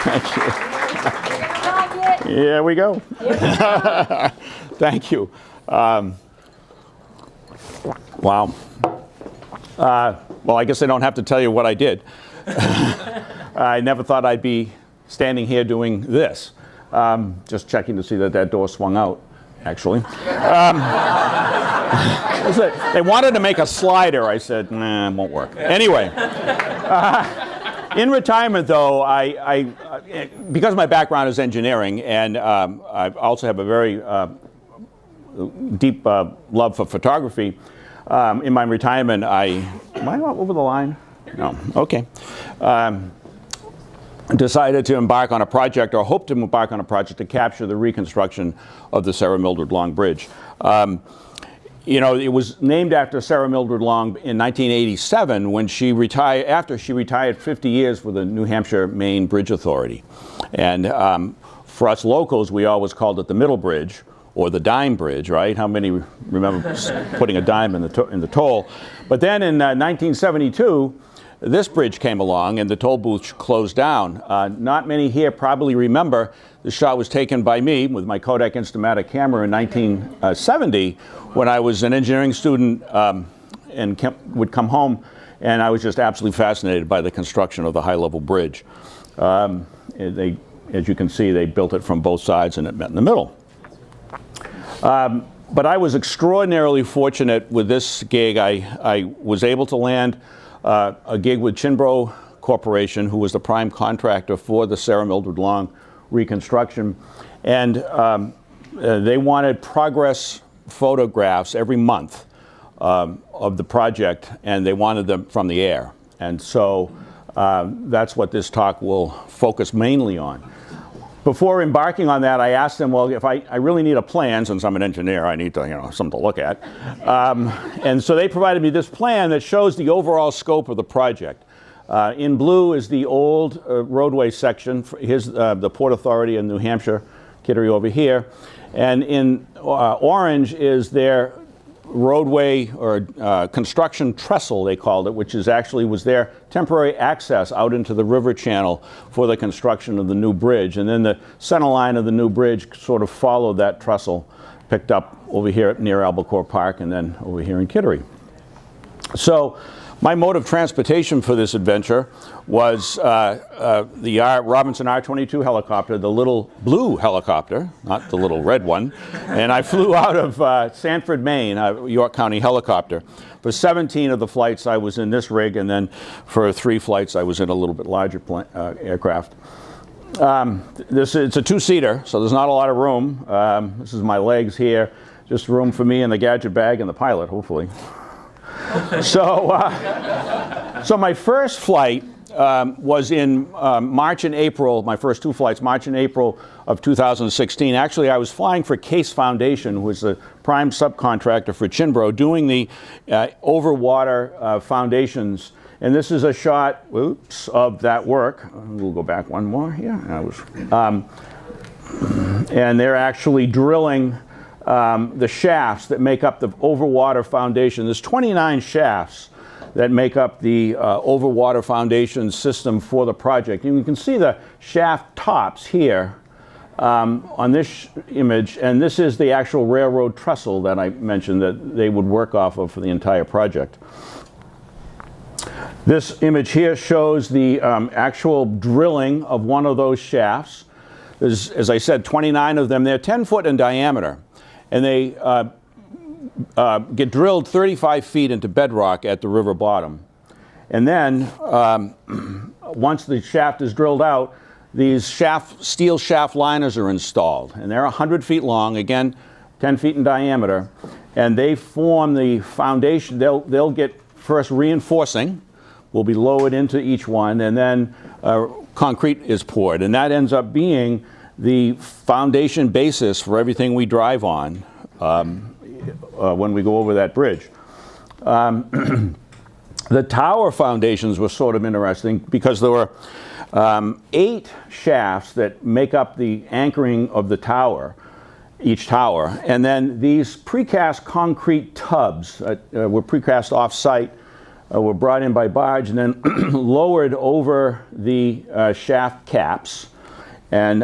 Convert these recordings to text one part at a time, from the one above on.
Thank you. Here we go. Thank you. Wow. Well, I guess I don't have to tell you what I did. I never thought I'd be standing here doing this. Just checking to see that that door swung out, actually. They wanted to make a slider. I said, nah, it won't work. Anyway, in retirement, though, because my background is engineering, and I also have a very deep love for photography, in my retirement, am I over the line? No. Okay. Decided to embark on a project, or hoped to embark on a project to capture the reconstruction of the Sarah Mildred Long Bridge. You know, it was named after Sarah Mildred Long in 1987 when she retired, after she retired 50 years with the New Hampshire Main Bridge Authority. And for us locals, we always called it the Middle Bridge, or the Dime Bridge, right? How many remember putting a dime in the toll? But then in 1972, this bridge came along and the toll booth closed down. Not many here probably remember the shot was taken by me with my Kodak Instamatic camera in 1970 when I was an engineering student and would come home, and I was just absolutely fascinated by the construction of the high-level bridge. As you can see, they built it from both sides and it met in the middle. But I was extraordinarily fortunate with this gig. I was able to land a gig with Chinbro Corporation, who was the prime contractor for the Sarah Mildred Long reconstruction. And they wanted progress photographs every month of the project, and they wanted them from the air. And so that's what this talk will focus mainly on. Before embarking on that, I asked them, well, if I really need a plan, since I'm an engineer, I need to, something to look at. And so they provided me this plan that shows the overall scope of the project. In blue is the old roadway section. Here's the Port Authority in New Hampshire, Kittery over here. And in orange is their roadway or construction trestle, they called it, which was their temporary access out into the river channel for the construction of the new bridge. And then the center line of the new bridge sort of followed that trestle, picked up over here near Albacore Park and then over here in Kittery. So my mode of transportation for this adventure was the Robinson R-22 helicopter, the little blue helicopter, not the little red one. And I flew out of Sanford, Maine, York County helicopter. For 17 of the flights, I was in this rig, and then for 3 flights, I was in a little bit larger aircraft. It's a 2-seater, so there's not a lot of room. This is my legs here, just room for me and the gadget bag and the pilot, hopefully. So my first flight was in March and April, my first 2 flights, March and April of 2016. Actually, I was flying for Case Foundation, who was the prime subcontractor for Chinbro, doing the overwater foundations. And this is a shot, of that work. We'll go back one more here. And they're actually drilling the shafts that make up the overwater foundation. There's 29 shafts that make up the overwater foundation system for the project. And you can see the shaft tops here on this image, and this is the actual railroad trestle that I mentioned that they would work off of for the entire project. This image here shows the actual drilling of one of those shafts. There's, as I said, 29 of them. They're 10 foot in diameter. And they get drilled 35 feet into bedrock at the river bottom. And then, once the shaft is drilled out, these steel shaft liners are installed. And they're 100 feet long, again, 10 feet in diameter. And they form the foundation. They'll get first reinforcing, will be lowered into each one, and then concrete is poured. And that ends up being the foundation basis for everything we drive on when we go over that bridge. The tower foundations were sort of interesting because there were 8 shafts that make up the anchoring of the tower, each tower. And then these precast concrete tubs were precast off-site were brought in by barge and then lowered over the shaft caps. And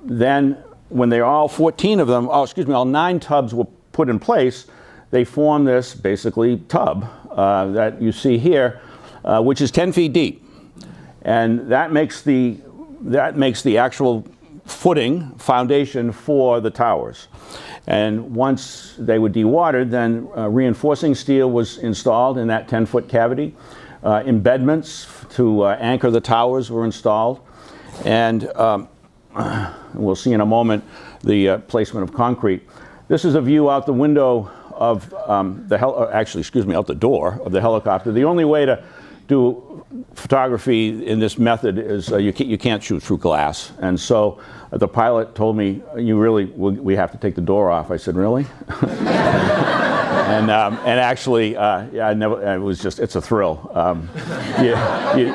then when they all 14 of them, all 9 tubs were put in place, they formed this basically tub that you see here, which is 10 feet deep. And that makes the actual footing foundation for the towers. And once they were dewatered, then reinforcing steel was installed in that 10-foot cavity. Embedments to anchor the towers were installed. And we'll see in a moment the placement of concrete. This is a view out the window of out the door of the helicopter. The only way to do photography in this method is you can't shoot through glass. And so the pilot told me, we have to take the door off. I said, really? And actually, it's a thrill.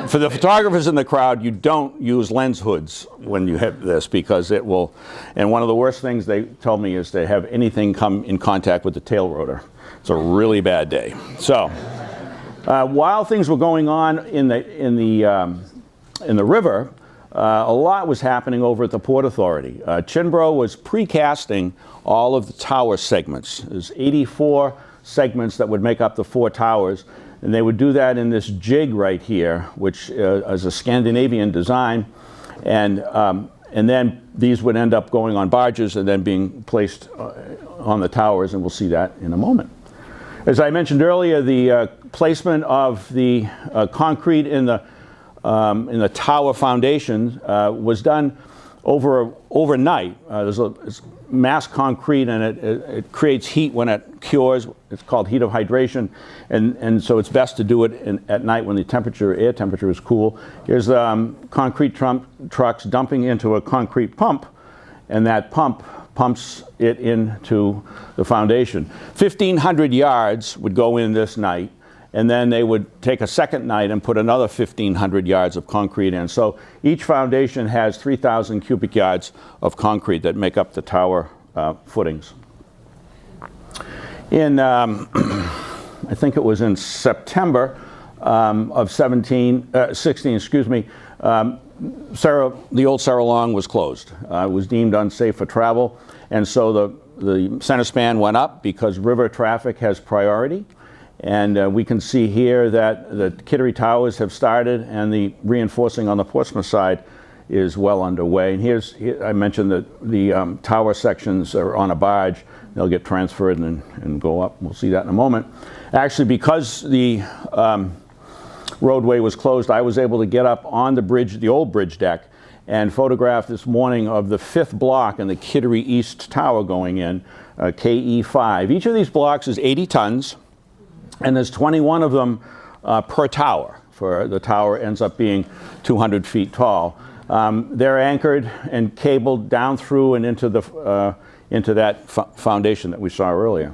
For the photographers in the crowd, you don't use lens hoods when you hit this because it will, and one of the worst things they told me is to have anything come in contact with the tail rotor. It's a really bad day. So while things were going on in the river, a lot was happening over at the Port Authority. Chinbro was precasting all of the tower segments. There's 84 segments that would make up the 4 towers, and they would do that in this jig right here, which is a Scandinavian design, and then these would end up going on barges and then being placed on the towers, and we'll see that in a moment. As I mentioned earlier, the placement of the concrete in the tower foundation was done overnight. It's mass concrete, and it creates heat when it cures. It's called heat of hydration, and so it's best to do it at night when the air temperature is cool. Here's concrete trucks dumping into a concrete pump, and that pump pumps it into the foundation. 1,500 yards would go in this night, and then they would take a second night and put another 1,500 yards of concrete in. So each foundation has 3,000 cubic yards of concrete that make up the tower footings. I think it was in September of 16, the old Sarah Long was closed. It was deemed unsafe for travel, and so the center span went up because river traffic has priority. And we can see here that the Kittery Towers have started, and the reinforcing on the Portsmouth side is well underway. And here I mentioned that the tower sections are on a barge. They'll get transferred and go up. We'll see that in a moment. Actually, because the roadway was closed, I was able to get up on the bridge, the old bridge deck, and photograph this morning of the 5th block in the Kittery East Tower going in, KE5. Each of these blocks is 80 tons. And there's 21 of them per tower. For the tower ends up being 200 feet tall. They're anchored and cabled down through and into that foundation that we saw earlier.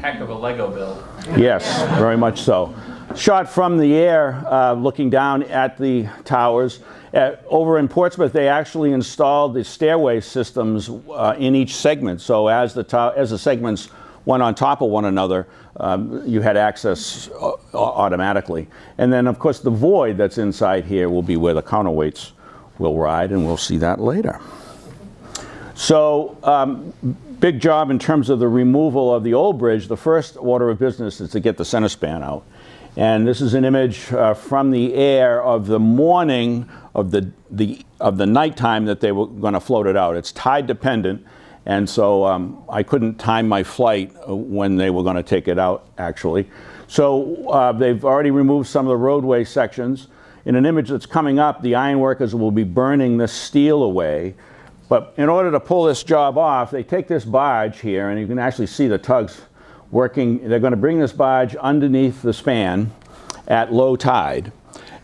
Heck of a Lego build. Yes, very much so. Shot from the air, looking down at the towers. Over in Portsmouth, they actually installed the stairway systems in each segment. So as the segments went on top of one another, you had access automatically. And then, of course, the void that's inside here will be where the counterweights will ride, and we'll see that later. So, big job in terms of the removal of the old bridge. The first order of business is to get the center span out. And this is an image from the air of the morning of the nighttime that they were going to float it out. It's tide dependent. And so I couldn't time my flight when they were going to take it out, actually. So they've already removed some of the roadway sections. In an image that's coming up, the ironworkers will be burning the steel away. But in order to pull this job off, they take this barge here, and you can actually see the tugs working. They're going to bring this barge underneath the span at low tide,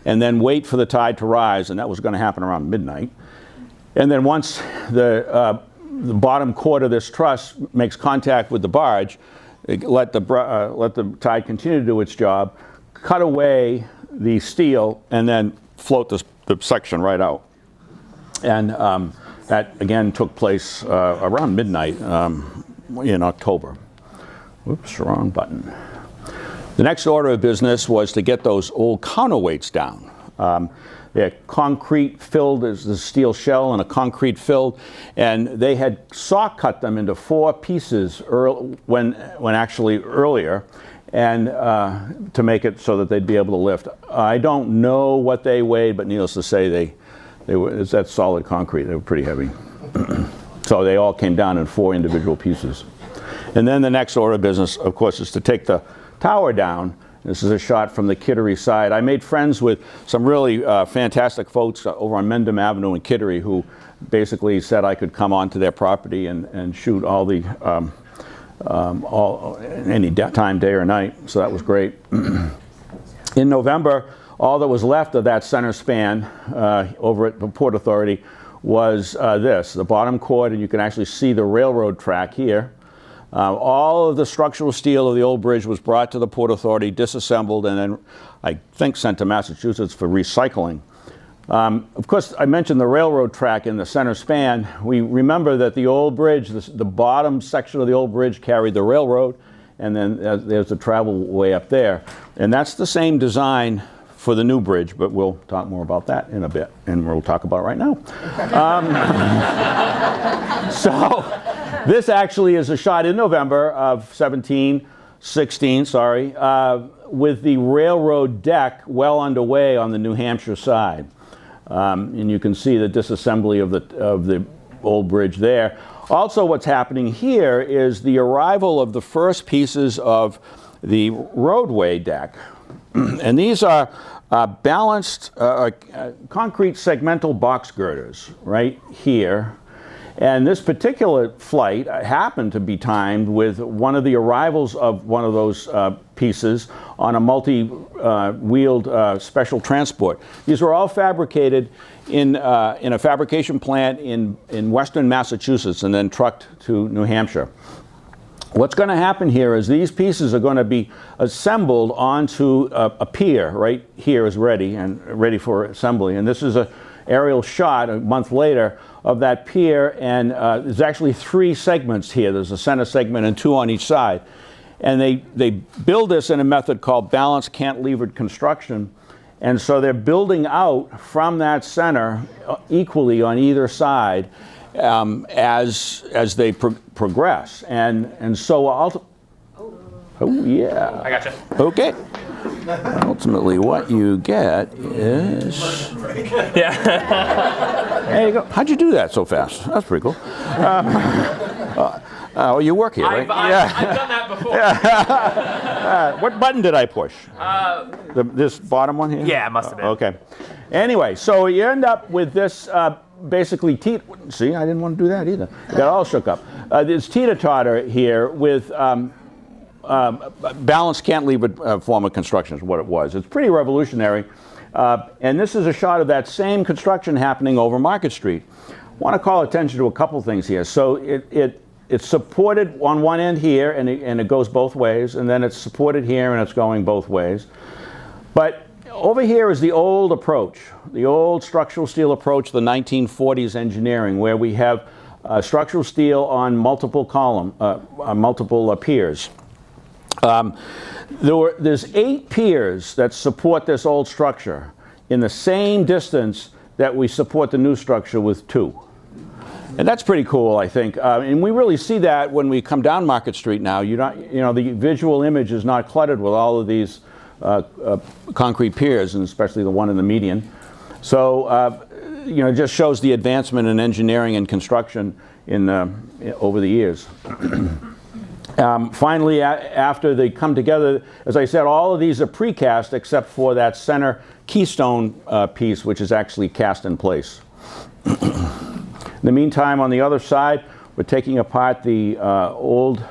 and then wait for the tide to rise, and that was going to happen around midnight. And then once the bottom chord of this truss makes contact with the barge, let the tide continue to do its job, cut away the steel, and then float the section right out. And that again took place around midnight in October. Whoops, wrong button. The next order of business was to get those old counterweights down. They're concrete filled, there's the steel shell and a concrete filled, and they had saw cut them into 4 pieces when actually earlier, and to make it so that they'd be able to lift. I don't know what they weighed, but needless to say, it's that solid concrete. They were pretty heavy. So they all came down in 4 individual pieces. And then the next order of business, of course, is to take the tower down. This is a shot from the Kittery side. I made friends with some really fantastic folks over on Mendham Avenue in Kittery who basically said I could come onto their property and shoot all the any time, day or night. So that was great. In November, all that was left of that center span over at the Port Authority was the bottom chord, and you can actually see the railroad track here. All of the structural steel of the old bridge was brought to the Port Authority, disassembled, and then I think sent to Massachusetts for recycling. Of course, I mentioned the railroad track in the center span. We remember that the old bridge, the bottom section of the old bridge carried the railroad, and then there's the travel way up there. And that's the same design for the new bridge, but we'll talk more about that in a bit, and we'll talk about it right now. So this actually is a shot in November of 16, with the railroad deck well underway on the New Hampshire side. And you can see the disassembly of the old bridge there. Also, what's happening here is the arrival of the first pieces of the roadway deck. And these are balanced concrete segmental box girders right here. And this particular flight happened to be timed with one of the arrivals of one of those pieces on a multi-wheeled special transport. These were all fabricated in a fabrication plant in western Massachusetts and then trucked to New Hampshire. What's going to happen here is these pieces are going to be assembled onto a pier right here is ready for assembly. And this is an aerial shot a month later of that pier, and there's actually 3 segments here. There's a center segment and 2 on each side. And they build this in a method called balanced cantilevered construction. And so they're building out from that center equally on either side as they progress. And so oh yeah. I gotcha. Okay. Ultimately, what you get is... Yeah. There you go. How'd you do that so fast? That's pretty cool. Oh, you work here, right? I've done that before. What button did I push? This bottom one here? Yeah, it must have been. Okay. Anyway, so you end up with this basically see, I didn't want to do that either. I got all shook up. This teeter-totter here with balanced cantilevered form of construction is what it was. It's pretty revolutionary. And this is a shot of that same construction happening over Market Street. I want to call attention to a couple things here. So it's supported on one end here, and it goes both ways, and then it's supported here, and it's going both ways. But over here is the old approach, the old structural steel approach, the 1940s engineering, where we have structural steel on multiple piers. There's 8 piers that support this old structure in the same distance that we support the new structure with 2. And that's pretty cool, I think. And we really see that when we come down Market Street now. The visual image is not cluttered with all of these concrete piers, and especially the one in the median. So, it just shows the advancement in engineering and construction over the years. Finally, after they come together, as I said, all of these are precast except for that center keystone piece, which is actually cast in place. In the meantime, on the other side, we're taking apart the old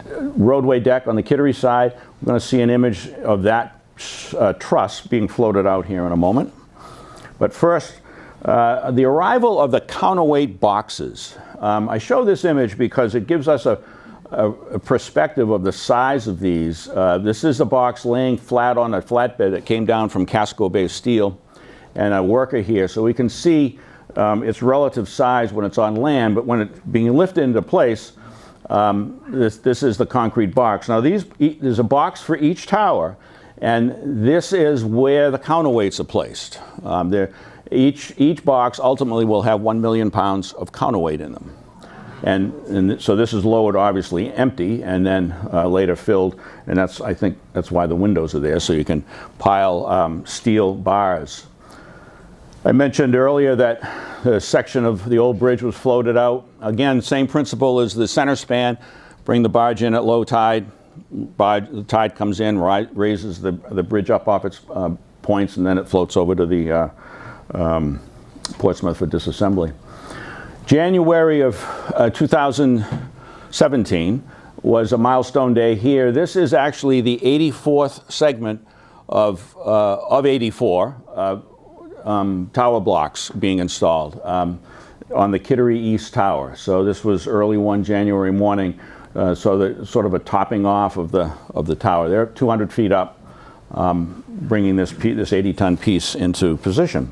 roadway deck on the Kittery side. We're going to see an image of that truss being floated out here in a moment. But first, the arrival of the counterweight boxes. I show this image because it gives us a perspective of the size of these. This is a box laying flat on a flatbed that came down from Casco Bay Steel, and a worker here. So we can see its relative size when it's on land, but when it's being lifted into place, This is the concrete box. Now there's a box for each tower, and this is where the counterweights are placed. Each box ultimately will have 1 million pounds of counterweight in them. And so this is lowered obviously empty and then later filled, and I think that's why the windows are there, so you can pile steel bars. I mentioned earlier that the section of the old bridge was floated out. Again, same principle as the center span. Bring the barge in at low tide. The tide comes in, raises the bridge up off its points, and then it floats over to the Portsmouth for disassembly. January of 2017 was a milestone day here. This is actually the 84th segment of 84 tower blocks being installed on the Kittery East Tower. So this was early one January morning, so sort of a topping off of the tower. They're 200 feet up, bringing this 80-ton piece into position.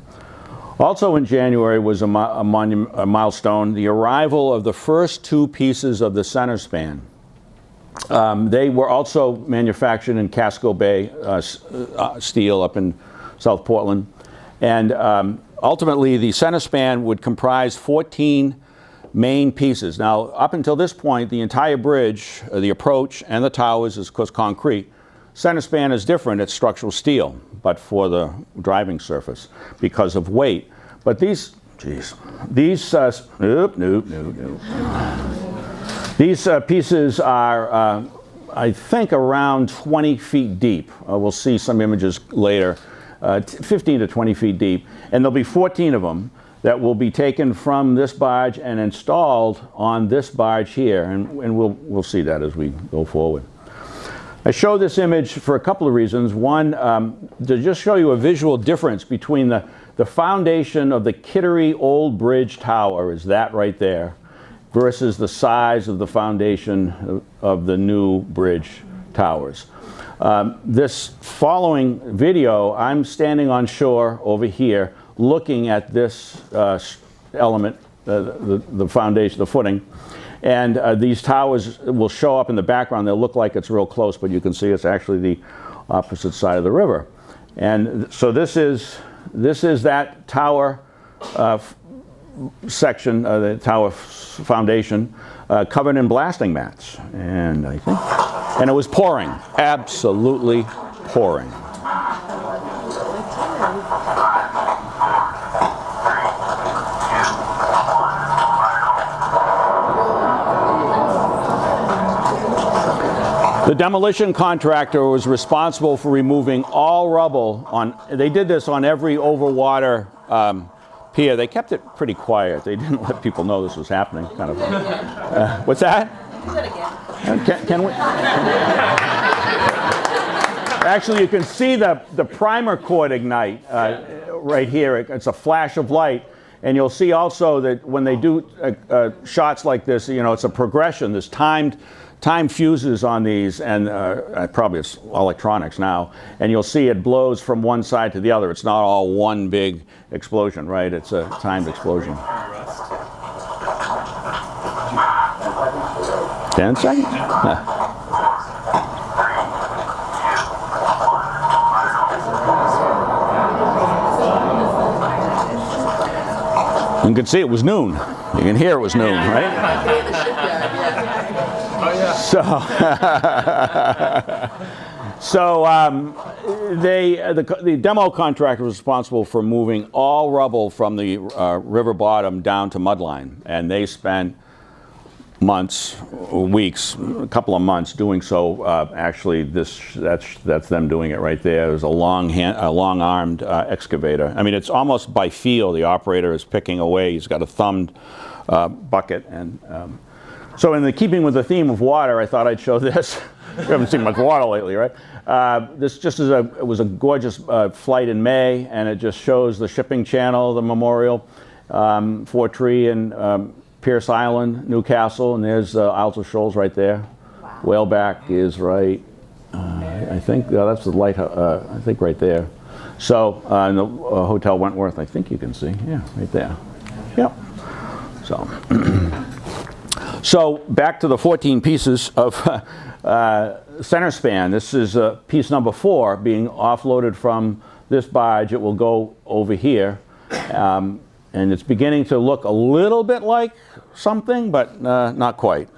Also in January was a milestone, the arrival of the first 2 pieces of the center span. They were also manufactured in Casco Bay steel up in South Portland. And ultimately, the center span would comprise 14 main pieces. Now, up until this point, the entire bridge, the approach and the towers is, of course, concrete. Center span is different, it's structural steel, but for the driving surface because of weight. But these pieces are, I think, around 20 feet deep. We'll see some images later, 15 to 20 feet deep. And there'll be 14 of them that will be taken from this barge and installed on this barge here. And we'll see that as we go forward. I show this image for a couple of reasons. One, to just show you a visual difference between the foundation of the Kittery Old Bridge Tower, is that right there, versus the size of the foundation of the new bridge towers. This following video, I'm standing on shore over here looking at this element, the foundation, the footing. And these towers will show up in the background. They'll look like it's real close, but you can see it's actually the opposite side of the river. And so this is that tower section, the tower foundation, covered in blasting mats. And it was pouring, absolutely pouring. The demolition contractor was responsible for removing all rubble they did this on every overwater pier. They kept it pretty quiet. They didn't let people know this was happening, kind of. What's that? Do that again. Can we? Actually, you can see the primer cord ignite right here. It's a flash of light. And you'll see also that when they do shots like this, it's a progression. There's time fuses on these, and probably it's electronics now, and you'll see it blows from one side to the other. It's not all one big explosion, right? It's a timed explosion. 10 seconds? You can see it was noon. You can hear it was noon, right? The demo contractor was responsible for moving all rubble from the river bottom down to mudline, and they spent months, weeks, a couple of months doing so. Actually, that's them doing it right there. There's a long-armed excavator. I mean, it's almost by feel. The operator is picking away. He's got a thumbed bucket, and so in keeping with the theme of water, I thought I'd show this. You haven't seen much water lately, right? This just it was a gorgeous flight in May, and it just shows the shipping channel, the memorial, Fortree and Pierce Island, Newcastle, and there's Isles Shoals right there. Wow. Whaleback is right, I think, that's the light, I think right there. So, and the Hotel Wentworth, I think you can see, yeah, right there. Yep. So. So back to the 14 pieces of center span. This is piece number 4 being offloaded from this barge. It will go over here. And it's beginning to look a little bit like something, but not quite.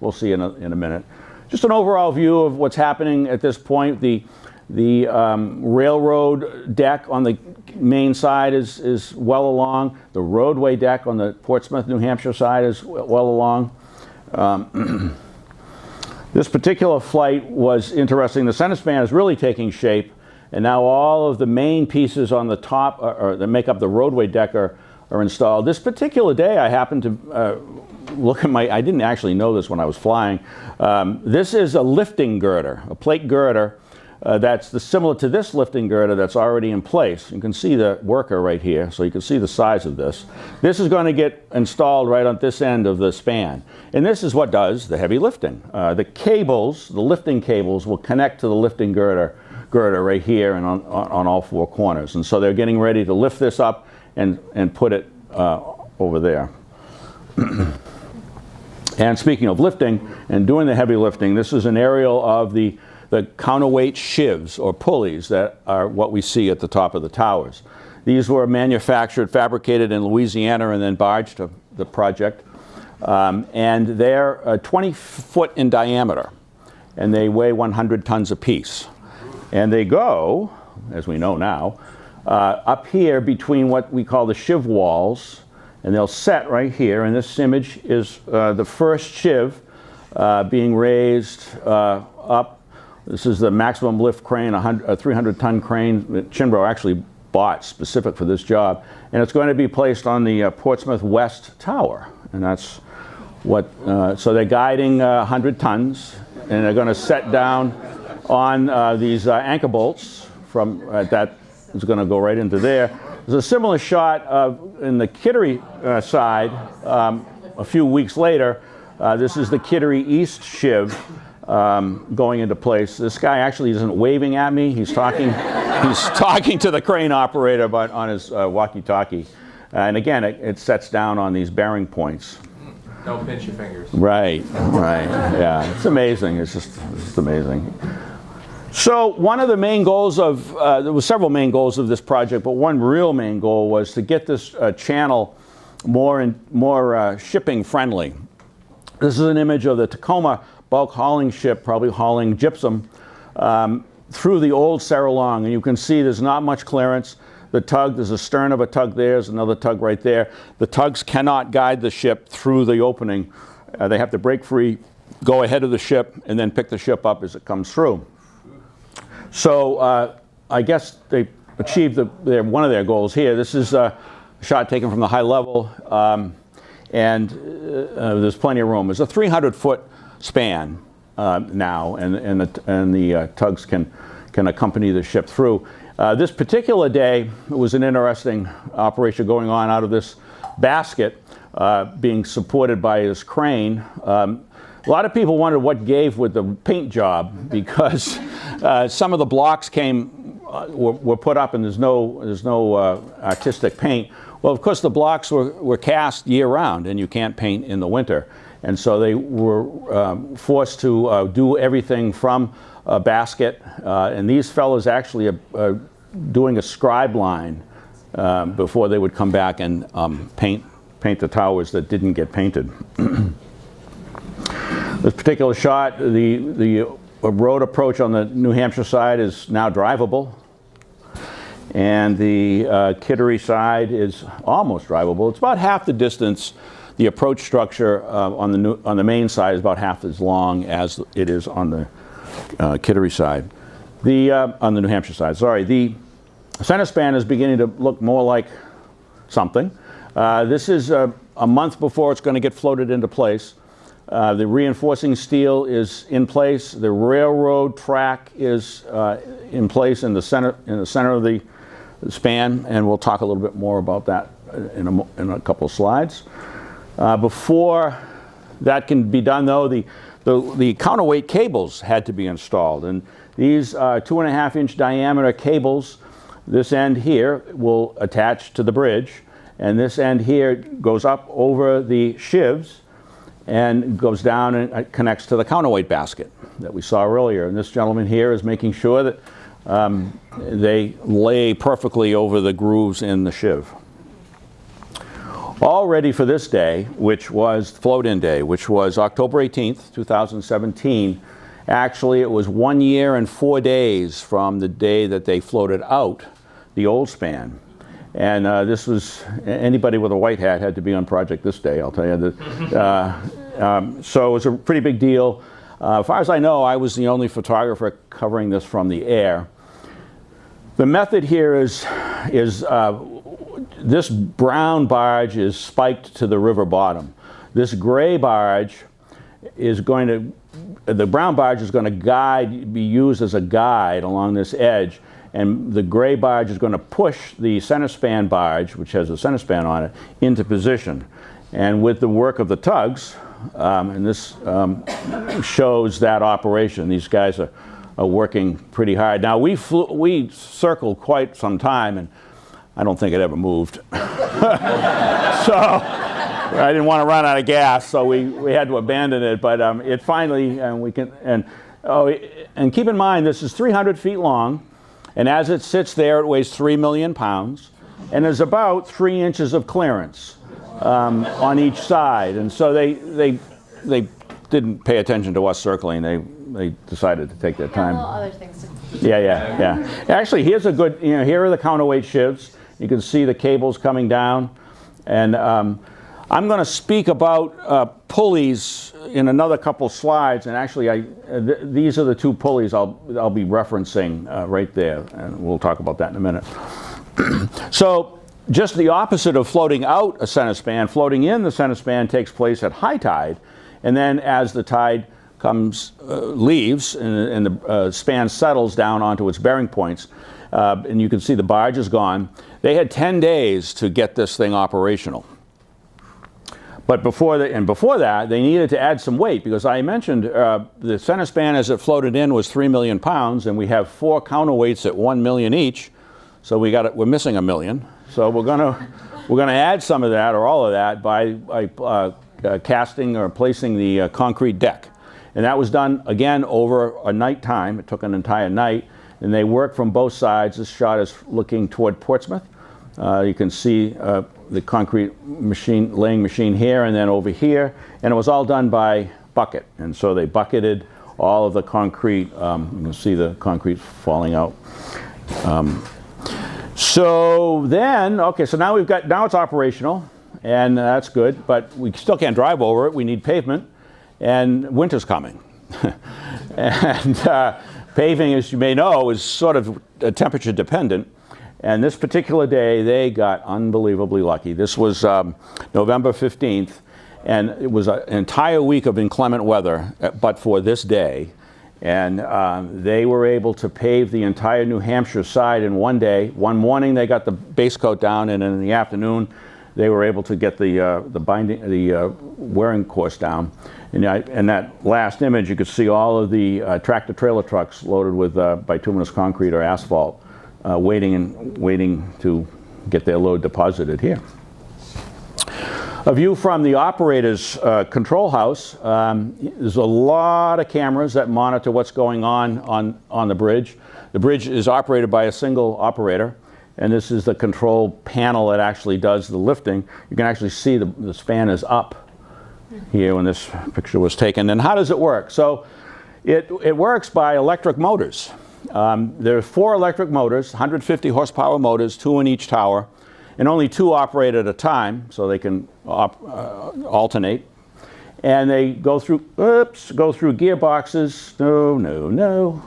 We'll see in a minute. Just an overall view of what's happening at this point. The railroad deck on the main side is well along. The roadway deck on the Portsmouth, New Hampshire side is well along. This particular flight was interesting. The center span is really taking shape, and now all of the main pieces on the top that make up the roadway deck are installed. This particular day, I happened to look at I didn't actually know this when I was flying. This is a lifting girder, a plate girder that's similar to this lifting girder that's already in place. You can see the worker right here, so you can see the size of this. This is going to get installed right on this end of the span. And this is what does the heavy lifting. The cables, the lifting cables, will connect to the lifting girder right here and on all 4 corners. And so they're getting ready to lift this up and put it over there. And speaking of lifting and doing the heavy lifting, this is an aerial of the counterweight sheaves or pulleys that are what we see at the top of the towers. These were manufactured, fabricated in Louisiana and then barged to the project. And they're 20 foot in diameter, and they weigh 100 tons apiece. And they go, as we know now, up here between what we call the sheave walls, and they'll set right here. And this image is the first sheave being raised up. This is the maximum lift crane, a 300-ton crane that Chinbro actually bought specific for this job. And it's going to be placed on the Portsmouth West Tower. And that's what, so they're guiding 100 tons, and they're going to set down on these anchor bolts from that is going to go right into there. There's a similar shot in the Kittery side a few weeks later. This is the Kittery East sheave going into place. This guy actually isn't waving at me. He's talking to the crane operator but on his walkie-talkie. And again, it sets down on these bearing points. Don't pinch your fingers. Right. Yeah, it's amazing. It's just amazing. So one of the main goals of, there were several main goals of this project, but one real main goal was to get this channel more shipping friendly. This is an image of the Tacoma bulk hauling ship, probably hauling gypsum, through the old Saralong. And you can see there's not much clearance. The tug, there's a stern of a tug there, there's another tug right there. The tugs cannot guide the ship through the opening. They have to break free, go ahead of the ship, and then pick the ship up as it comes through. So I guess they achieved one of their goals here. This is a shot taken from the high level, and there's plenty of room. There's a 300-foot span now, and the tugs can accompany the ship through. This particular day, it was an interesting operation going on out of this basket being supported by this crane. A lot of people wondered what gave with the paint job, because some of the blocks were put up and there's no artistic paint. Well, of course, the blocks were cast year-round, and you can't paint in the winter. And so they were forced to do everything from a basket. And these fellows actually are doing a scribe line before they would come back and paint the towers that didn't get painted. This particular shot, the road approach on the New Hampshire side is now drivable. And the Kittery side is almost drivable. It's about half the distance. The approach structure on the main side is about half as long as it is on the Kittery side. On the New Hampshire side, sorry. The center span is beginning to look more like something. This is a month before it's going to get floated into place. The reinforcing steel is in place. The railroad track is in place in the center of the span, and we'll talk a little bit more about that in a couple of slides. Before that can be done, though, the counterweight cables had to be installed, and these 2.5-inch diameter cables. This end here will attach to the bridge, and this end here goes up over the sheaves. and goes down and connects to the counterweight basket that we saw earlier. And this gentleman here is making sure that they lay perfectly over the grooves in the sheave. All ready for this day, which was float-in day, which was October 18th, 2017. Actually, it was 1 year and 4 days from the day that they floated out the old span. And this was, anybody with a white hat had to be on project this day, I'll tell you. So it was a pretty big deal. As far as I know, I was the only photographer covering this from the air. The method here is this brown barge is spiked to the river bottom. This gray barge is going to, the brown barge is going to be used as a guide along this edge, and the gray barge is going to push the center span barge, which has a center span on it, into position. And with the work of the tugs, and this shows that operation. These guys are working pretty hard. Now we circled quite some time, and I don't think it ever moved. So I didn't want to run out of gas, so we had to abandon it. But it finally, and keep in mind, this is 300 feet long, and as it sits there, it weighs 3 million pounds, and there's about 3 inches of clearance on each side. And so they didn't pay attention to us circling. They decided to take their time. Well, other things to Yeah. Actually, here's a good, here are the counterweight sheaves. You can see the cables coming down. And I'm going to speak about pulleys in another couple slides. And actually, these are the 2 pulleys I'll be referencing right there. And we'll talk about that in a minute. So just the opposite of floating out a center span, floating in the center span takes place at high tide. And then as the tide leaves and the span settles down onto its bearing points, and you can see the barge is gone. They had 10 days to get this thing operational. But before that, they needed to add some weight, because I mentioned the center span as it floated in was 3 million pounds, and we have 4 counterweights at 1 million each, so we're missing 1 million. So we're gonna add some of that or all of that by casting or placing the concrete deck. And that was done, again, over a night time. It took an entire night. And they worked from both sides. This shot is looking toward Portsmouth. You can see the concrete laying machine here and then over here. And it was all done by bucket. And so they bucketed all of the concrete. You can see the concrete falling out. So then, okay, so now now it's operational. And that's good. But we still can't drive over it. We need pavement. And winter's coming. And paving, as you may know, is sort of temperature dependent. And this particular day, they got unbelievably lucky. This was November 15th, and it was an entire week of inclement weather, but for this day. And they were able to pave the entire New Hampshire side in one day. One morning, they got the base coat down, and in the afternoon, they were able to get the wearing course down. And that last image, you could see all of the tractor-trailer trucks loaded with bituminous concrete or asphalt, waiting to get their load deposited here. A view from the operator's control house. There's a lot of cameras that monitor what's going on the bridge. The bridge is operated by a single operator. And this is the control panel that actually does the lifting. You can actually see the span is up here when this picture was taken. And how does it work? So it works by electric motors. There are 4 electric motors, 150 horsepower motors, 2 in each tower, and only 2 operate at a time, so they can alternate. And they go through gearboxes. No.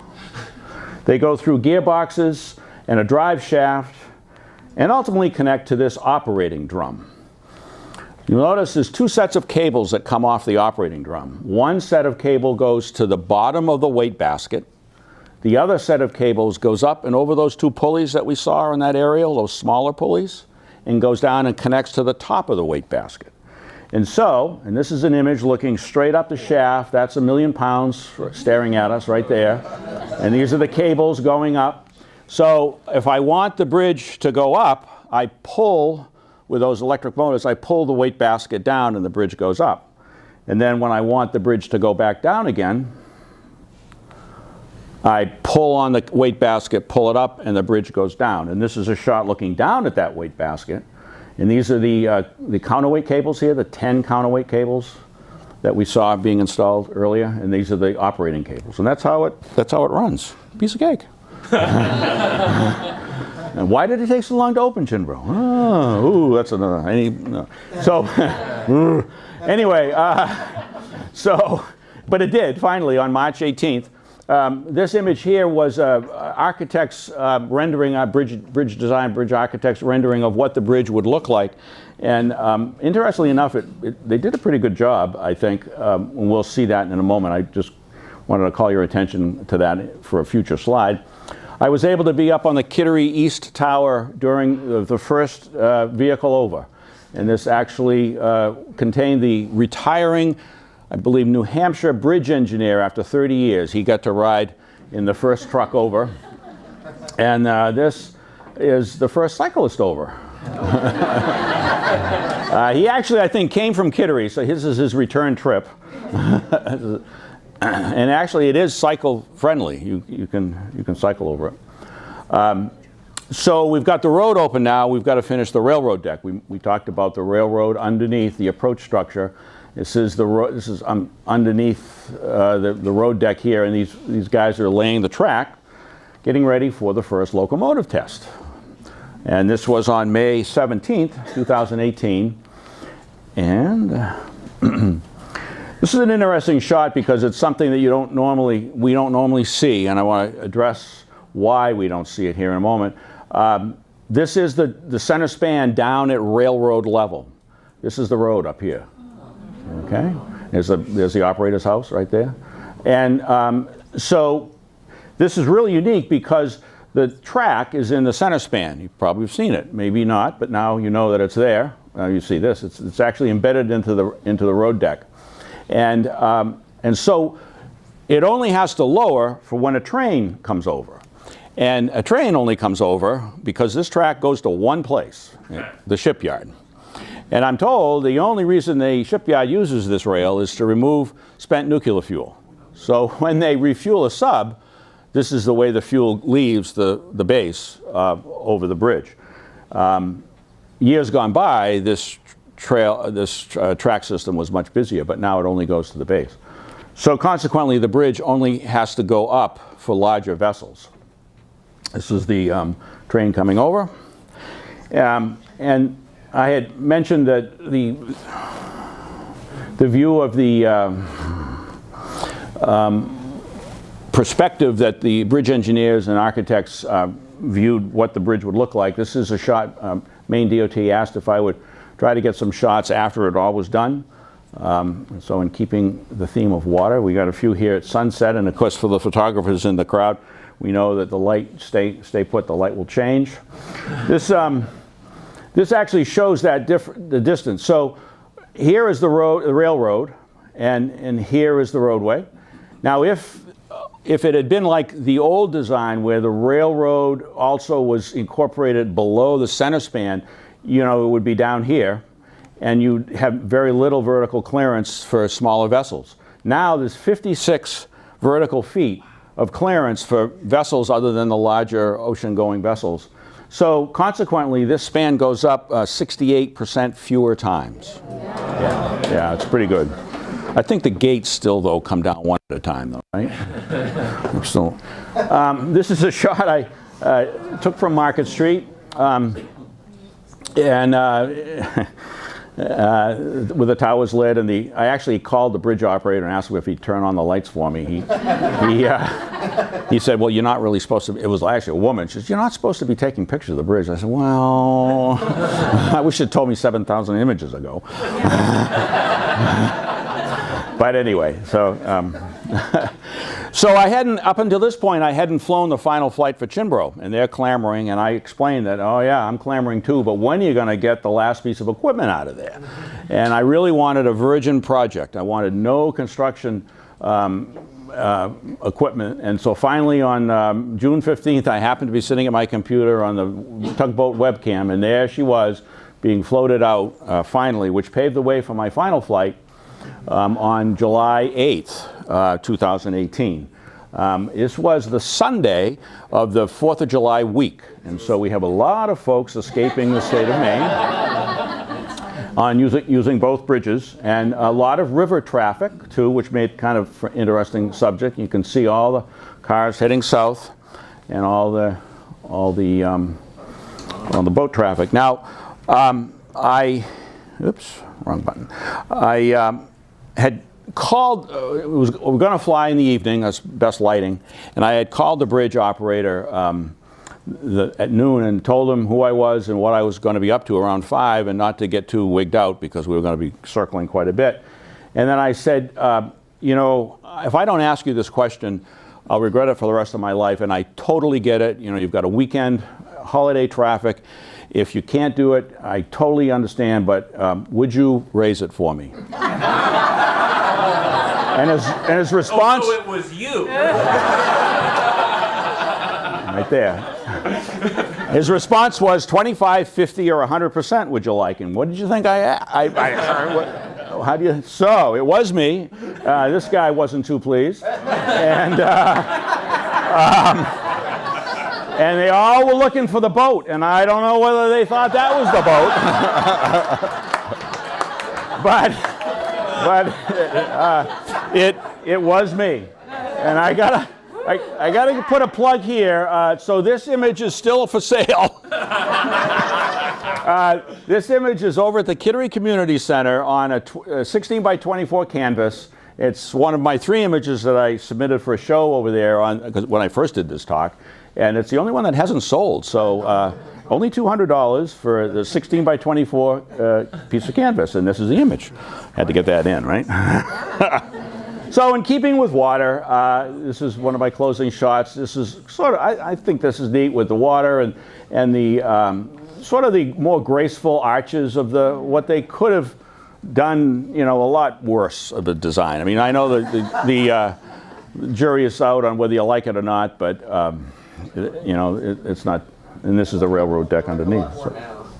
They go through gearboxes and a drive shaft, and ultimately connect to this operating drum. You'll notice there's 2 sets of cables that come off the operating drum. One set of cable goes to the bottom of the weight basket. The other set of cables goes up and over those 2 pulleys that we saw in that aerial, those smaller pulleys, and goes down and connects to the top of the weight basket. And this is an image looking straight up the shaft. That's 1 million pounds staring at us right there. And these are the cables going up. So if I want the bridge to go up, I pull, with those electric motors, I pull the weight basket down and the bridge goes up. And then when I want the bridge to go back down again, I pull on the weight basket, pull it up, and the bridge goes down. And this is a shot looking down at that weight basket. And these are the counterweight cables here, the 10 counterweight cables that we saw being installed earlier. And these are the operating cables. And that's how it runs. Piece of cake. And why did it take so long to open Chinbro? Oh, ooh, that's another. No. So, anyway, but it did finally on March 18th. This image here was architects rendering, bridge design, bridge architects rendering of what the bridge would look like. And interestingly enough, they did a pretty good job, I think. And we'll see that in a moment. I just wanted to call your attention to that for a future slide. I was able to be up on the Kittery East Tower during the first vehicle over. And this actually contained the retiring, I believe, New Hampshire bridge engineer after 30 years. He got to ride in the first truck over. And this is the first cyclist over. He actually, I think, came from Kittery, so this is his return trip. And actually, it is cycle friendly. You can cycle over it. So we've got the road open now. We've got to finish the railroad deck. We talked about the railroad underneath the approach structure. This is underneath the road deck here, and these guys are laying the track, getting ready for the first locomotive test. And this was on May 17th, 2018. And this is an interesting shot because it's something that we don't normally see, and I want to address why we don't see it here in a moment. This is the center span down at railroad level. This is the road up here. Okay, there's the operator's house right there. And so this is really unique because the track is in the center span. You probably have seen it, maybe not, but now you know that it's there. You see this, it's actually embedded into the road deck. And so it only has to lower for when a train comes over. And a train only comes over because this track goes to one place, the shipyard. And I'm told the only reason the shipyard uses this rail is to remove spent nuclear fuel. So when they refuel a sub, this is the way the fuel leaves the base over the bridge. Years gone by, this track system was much busier, but now it only goes to the base. So consequently, the bridge only has to go up for larger vessels. This is the train coming over. And I had mentioned that the view of the perspective that the bridge engineers and architects viewed what the bridge would look like. This is a shot, Maine DOT asked if I would try to get some shots after it all was done. So in keeping the theme of water, we got a few here at sunset, and of course for the photographers in the crowd, we know that the light, stay put, the light will change. This actually shows that the distance. So here is the railroad, and here is the roadway. Now if it had been like the old design where the railroad also was incorporated below the center span, you know, it would be down here, and you'd have very little vertical clearance for smaller vessels. Now there's 56 vertical feet of clearance for vessels other than the larger ocean-going vessels. So consequently, this span goes up 68% fewer times. Yeah, it's pretty good. I think the gates still, though, come down one at a time, though, right? This is a shot I took from Market Street. With the towers lit, and I actually called the bridge operator and asked him if he'd turn on the lights for me. He said, well, you're not really supposed to, it was actually a woman, she said, you're not supposed to be taking pictures of the bridge. I said, well, I wish you'd told me 7,000 images ago. But anyway, so I hadn't, up until this point, I hadn't flown the final flight for Chinbro, and they're clamoring, and I explained that, oh yeah, I'm clamoring too, but when are you going to get the last piece of equipment out of there? And I really wanted a virgin project. I wanted no construction equipment, and so finally on June 15th, I happened to be sitting at my computer on the tugboat webcam, and there she was being floated out finally, which paved the way for my final flight. on July 8th, 2018. This was the Sunday of the 4th of July week, and so we have a lot of folks escaping the state of Maine on using both bridges, and a lot of river traffic too, which made kind of an interesting subject. You can see all the cars heading south and all the boat traffic. Now, oops, wrong button. I had called, we were going to fly in the evening, that's best lighting, and I had called the bridge operator at noon and told him who I was and what I was going to be up to around 5, and not to get too wigged out because we were going to be circling quite a bit. And then I said, you know, if I don't ask you this question, I'll regret it for the rest of my life, and I totally get it. You know, you've got a weekend, holiday traffic. If you can't do it, I totally understand, but would you raise it for me? And his response... Oh, so it was you. Right there. His response was 25, 50, or 100%, would you like? And what did you think how do you... So, it was me. This guy wasn't too pleased. And they all were looking for the boat, and I don't know whether they thought that was the boat. But it was me. And I gotta put a plug here. So this image is still for sale. This image is over at the Kittery Community Center on a 16 by 24 canvas. It's one of my 3 images that I submitted for a show over there when I first did this talk. And it's the only one that hasn't sold. So only $200 for the 16 by 24 piece of canvas. And this is the image. Had to get that in, right? So in keeping with water, this is one of my closing shots. This is sort of, I think this is neat with the water and the sort of the more graceful arches of what they could have done, you know, a lot worse of the design. I mean, I know the jury is out on whether you like it or not, but you know, it's not. And this is the railroad deck underneath. So.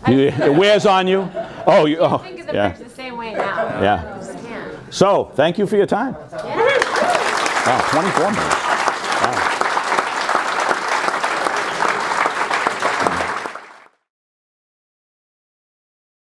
It wears on you. Oh, I think it works the same way now. Yeah. So, thank you for your time. Yeah. Wow, 24 minutes.